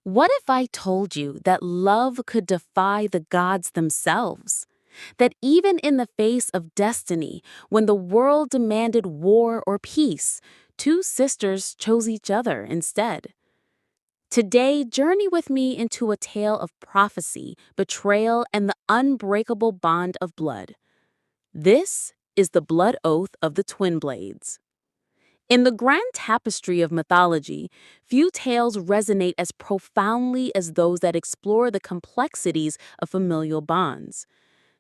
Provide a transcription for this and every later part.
What if I told you that love could defy the gods themselves? That even in the face of destiny, when the world demanded war or peace, two sisters chose each other instead. Today, journey with me into a tale of prophecy, betrayal, and the unbreakable bond of blood. This is the blood oath of the twin blades. In the grand tapestry of mythology, few tales resonate as profoundly as those that explore the complexities of familial bonds.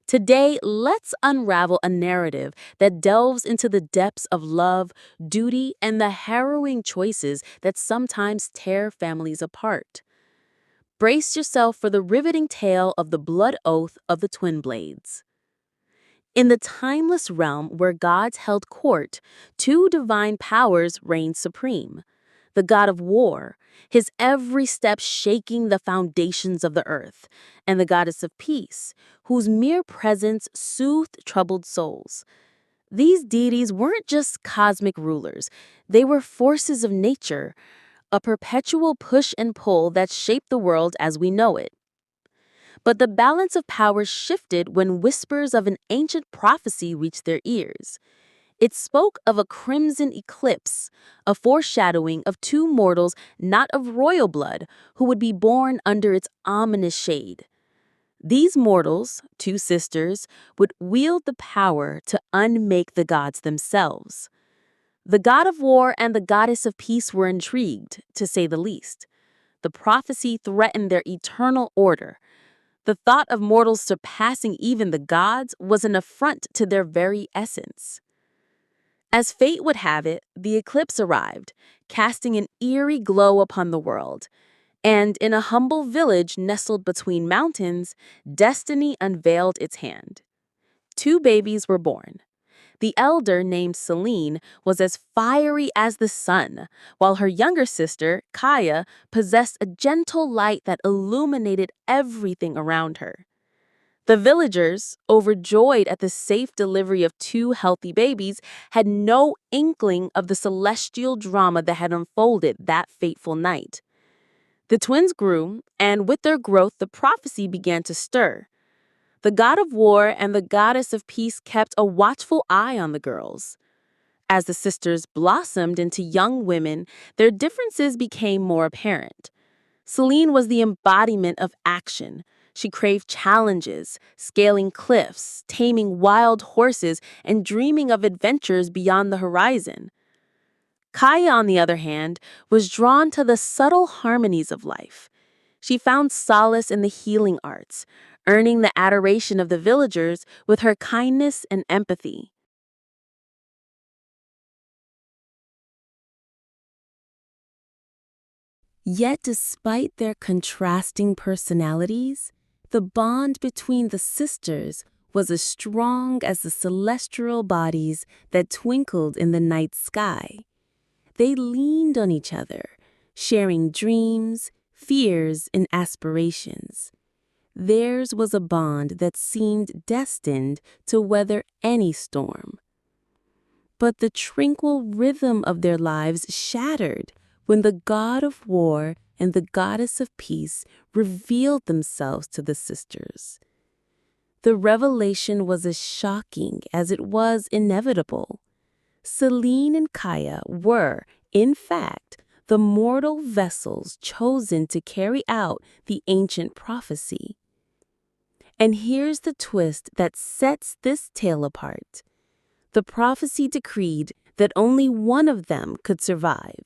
Today, let's unravel a narrative that delves into the depths of love, duty, and the harrowing choices that sometimes tear families apart. Brace yourself for the riveting tale of the blood oath of the twin blades. In the timeless realm where gods held court, two divine powers reigned supreme. The god of war, his every step shaking the foundations of the earth, and the goddess of peace, whose mere presence soothed troubled souls. These deities weren't just cosmic rulers, they were forces of nature, a perpetual push and pull that shaped the world as we know it. But the balance of power shifted when whispers of an ancient prophecy reached their ears. It spoke of a crimson eclipse, a foreshadowing of two mortals not of royal blood who would be born under its ominous shade. These mortals, two sisters, would wield the power to unmake the gods themselves. The god of war and the goddess of peace were intrigued, to say the least. The prophecy threatened their eternal order. The thought of mortals surpassing even the gods was an affront to their very essence. As fate would have it, the eclipse arrived, casting an eerie glow upon the world. And in a humble village nestled between mountains, destiny unveiled its hand. Two babies were born. The elder, named Selene, was as fiery as the sun, while her younger sister, Kaia, possessed a gentle light that illuminated everything around her. The villagers, overjoyed at the safe delivery of two healthy babies, had no inkling of the celestial drama that had unfolded that fateful night. The twins grew, and with their growth, the prophecy began to stir. The god of war and the goddess of peace kept a watchful eye on the girls. As the sisters blossomed into young women, their differences became more apparent. Selene was the embodiment of action. She craved challenges, scaling cliffs, taming wild horses, and dreaming of adventures beyond the horizon. Kaia, on the other hand, was drawn to the subtle harmonies of life. She found solace in the healing arts, earning the adoration of the villagers with her kindness and empathy. Yet despite their contrasting personalities, the bond between the sisters was as strong as the celestial bodies that twinkled in the night sky. They leaned on each other, sharing dreams, fears, and aspirations. Theirs was a bond that seemed destined to weather any storm. But the tranquil rhythm of their lives shattered when the god of war and the goddess of peace revealed themselves to the sisters. The revelation was as shocking as it was inevitable. Selene and Kaia were, in fact, the mortal vessels chosen to carry out the ancient prophecy. And here's the twist that sets this tale apart. The prophecy decreed that only one of them could survive.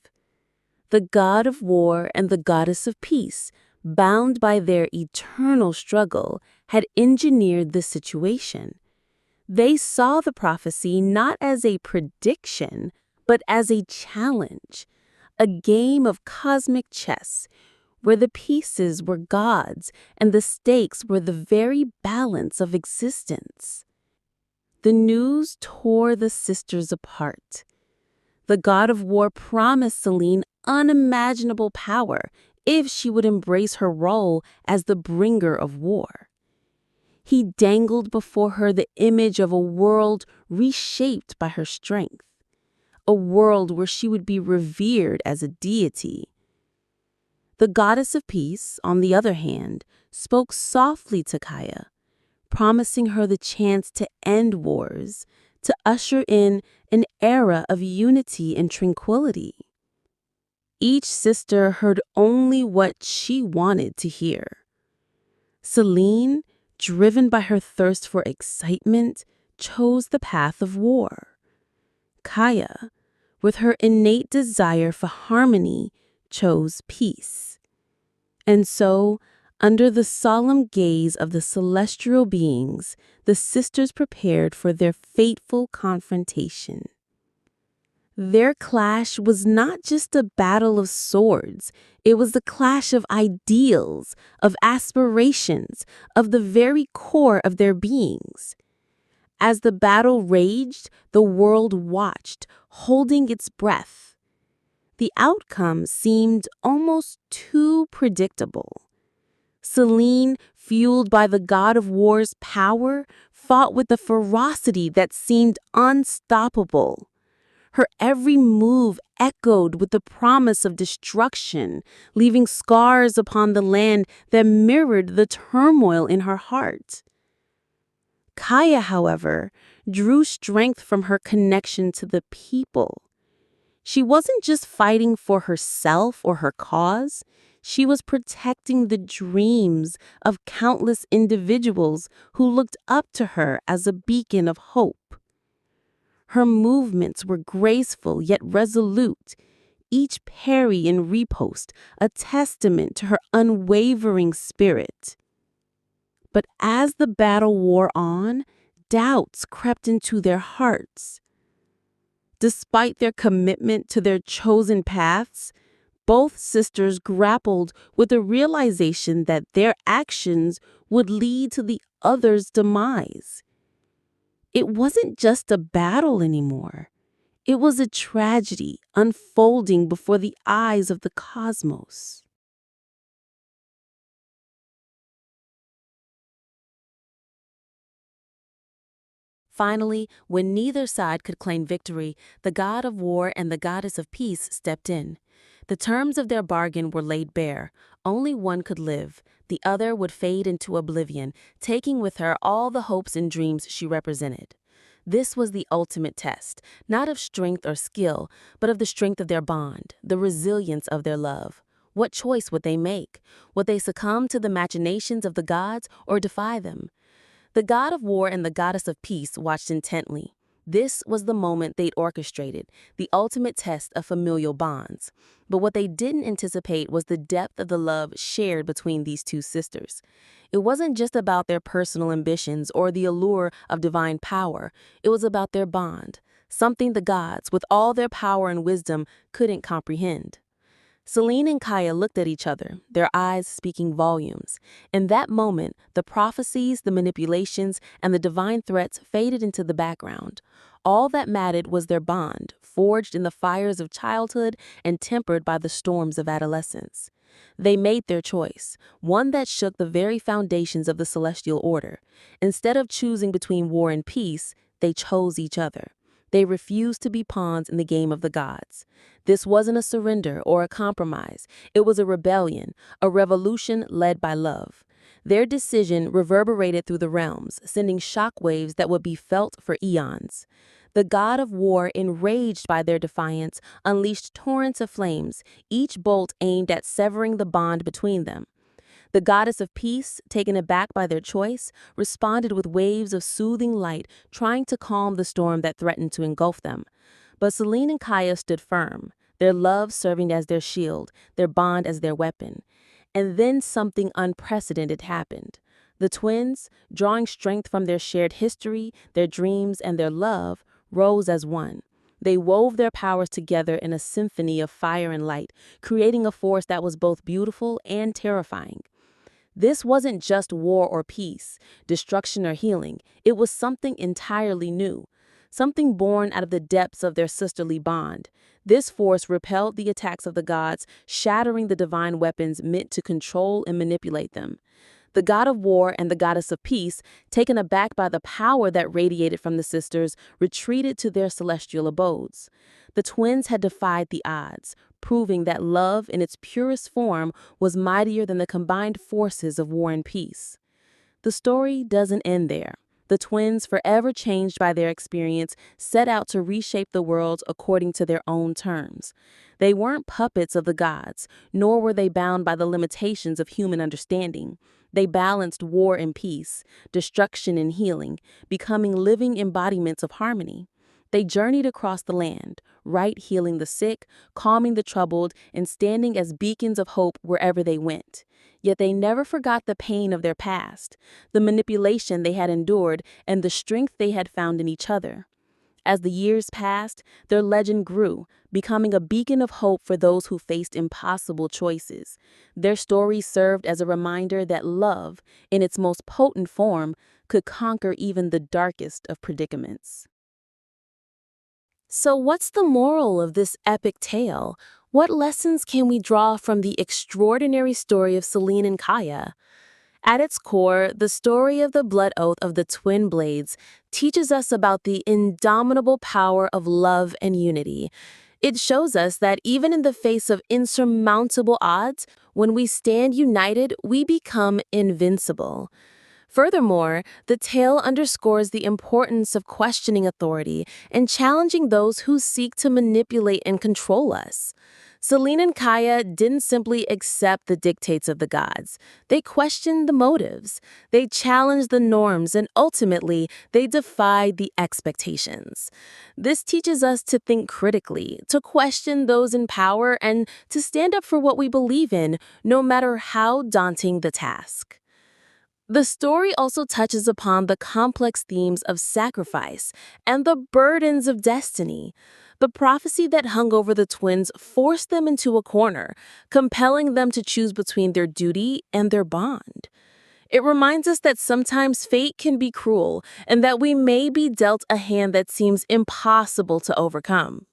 The god of war and the goddess of peace, bound by their eternal struggle, had engineered the situation. They saw the prophecy not as a prediction, but as a challenge, a game of cosmic chess, where the pieces were gods and the stakes were the very balance of existence. The news tore the sisters apart. The god of war promised Selene unimaginable power if she would embrace her role as the bringer of war. He dangled before her the image of a world reshaped by her strength, a world where she would be revered as a deity. The goddess of peace, on the other hand, spoke softly to Kaia, promising her the chance to end wars, to usher in an era of unity and tranquility. Each sister heard only what she wanted to hear. Selene, driven by her thirst for excitement, chose the path of war. Kaia, with her innate desire for harmony, chose peace. And so, under the solemn gaze of the celestial beings, the sisters prepared for their fateful confrontation. Their clash was not just a battle of swords. It was the clash of ideals, of aspirations, of the very core of their beings. As the battle raged, the world watched, holding its breath. The outcome seemed almost too predictable. Selene, fueled by the god of war's power, fought with a ferocity that seemed unstoppable. Her every move echoed with the promise of destruction, leaving scars upon the land that mirrored the turmoil in her heart. Kaia, however, drew strength from her connection to the people. She wasn't just fighting for herself or her cause. She was protecting the dreams of countless individuals who looked up to her as a beacon of hope. Her movements were graceful yet resolute, each parry and riposte a testament to her unwavering spirit. But as the battle wore on, doubts crept into their hearts. Despite their commitment to their chosen paths, both sisters grappled with the realization that their actions would lead to the other's demise. It wasn't just a battle anymore. It was a tragedy unfolding before the eyes of the cosmos. Finally, when neither side could claim victory, the god of war and the goddess of peace stepped in. The terms of their bargain were laid bare. Only one could live. The other would fade into oblivion, taking with her all the hopes and dreams she represented. This was the ultimate test, not of strength or skill, but of the strength of their bond, the resilience of their love. What choice would they make? Would they succumb to the machinations of the gods or defy them? The god of war and the goddess of peace watched intently. This was the moment they'd orchestrated, the ultimate test of familial bonds. But what they didn't anticipate was the depth of the love shared between these two sisters. It wasn't just about their personal ambitions or the allure of divine power. It was about their bond, something the gods, with all their power and wisdom, couldn't comprehend. Selene and Kaia looked at each other, their eyes speaking volumes. In that moment, the prophecies, the manipulations, and the divine threats faded into the background. All that mattered was their bond, forged in the fires of childhood and tempered by the storms of adolescence. They made their choice, one that shook the very foundations of the celestial order. Instead of choosing between war and peace, they chose each other. They refused to be pawns in the game of the gods. This wasn't a surrender or a compromise. It was a rebellion, a revolution led by love. Their decision reverberated through the realms, sending shockwaves that would be felt for eons. The god of war, enraged by their defiance, unleashed torrents of flames, each bolt aimed at severing the bond between them. The goddess of peace, taken aback by their choice, responded with waves of soothing light, trying to calm the storm that threatened to engulf them. But Selene and Kaia stood firm, their love serving as their shield, their bond as their weapon. And then something unprecedented happened. The twins, drawing strength from their shared history, their dreams, and their love, rose as one. They wove their powers together in a symphony of fire and light, creating a force that was both beautiful and terrifying. This wasn't just war or peace, destruction or healing. It was something entirely new, something born out of the depths of their sisterly bond. This force repelled the attacks of the gods, shattering the divine weapons meant to control and manipulate them. The god of war and the goddess of peace, taken aback by the power that radiated from the sisters, retreated to their celestial abodes. The twins had defied the odds, proving that love in its purest form was mightier than the combined forces of war and peace. The story doesn't end there. The twins, forever changed by their experience, set out to reshape the world according to their own terms. They weren't puppets of the gods, nor were they bound by the limitations of human understanding. They balanced war and peace, destruction and healing, becoming living embodiments of harmony. They journeyed across the land, right healing the sick, calming the troubled, and standing as beacons of hope wherever they went. Yet they never forgot the pain of their past, the manipulation they had endured, and the strength they had found in each other. As the years passed, their legend grew, becoming a beacon of hope for those who faced impossible choices. Their story served as a reminder that love, in its most potent form, could conquer even the darkest of predicaments. So, what's the moral of this epic tale? What lessons can we draw from the extraordinary story of Selene and Kaia? At its core, the story of the blood oath of the twin blades teaches us about the indomitable power of love and unity. It shows us that even in the face of insurmountable odds, when we stand united, we become invincible. Furthermore, the tale underscores the importance of questioning authority and challenging those who seek to manipulate and control us. Selene and Kaia didn't simply accept the dictates of the gods. They questioned the motives, they challenged the norms, and ultimately, they defied the expectations. This teaches us to think critically, to question those in power, and to stand up for what we believe in, no matter how daunting the task. The story also touches upon the complex themes of sacrifice and the burdens of destiny. The prophecy that hung over the twins forced them into a corner, compelling them to choose between their duty and their bond. It reminds us that sometimes fate can be cruel and that we may be dealt a hand that seems impossible to overcome.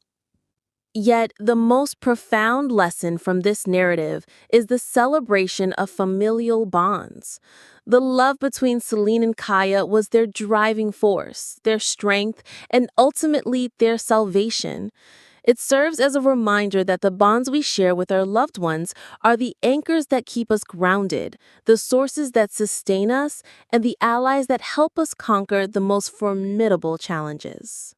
Yet, the most profound lesson from this narrative is the celebration of familial bonds. The love between Selene and Kaia was their driving force, their strength, and ultimately their salvation. It serves as a reminder that the bonds we share with our loved ones are the anchors that keep us grounded, the sources that sustain us, and the allies that help us conquer the most formidable challenges.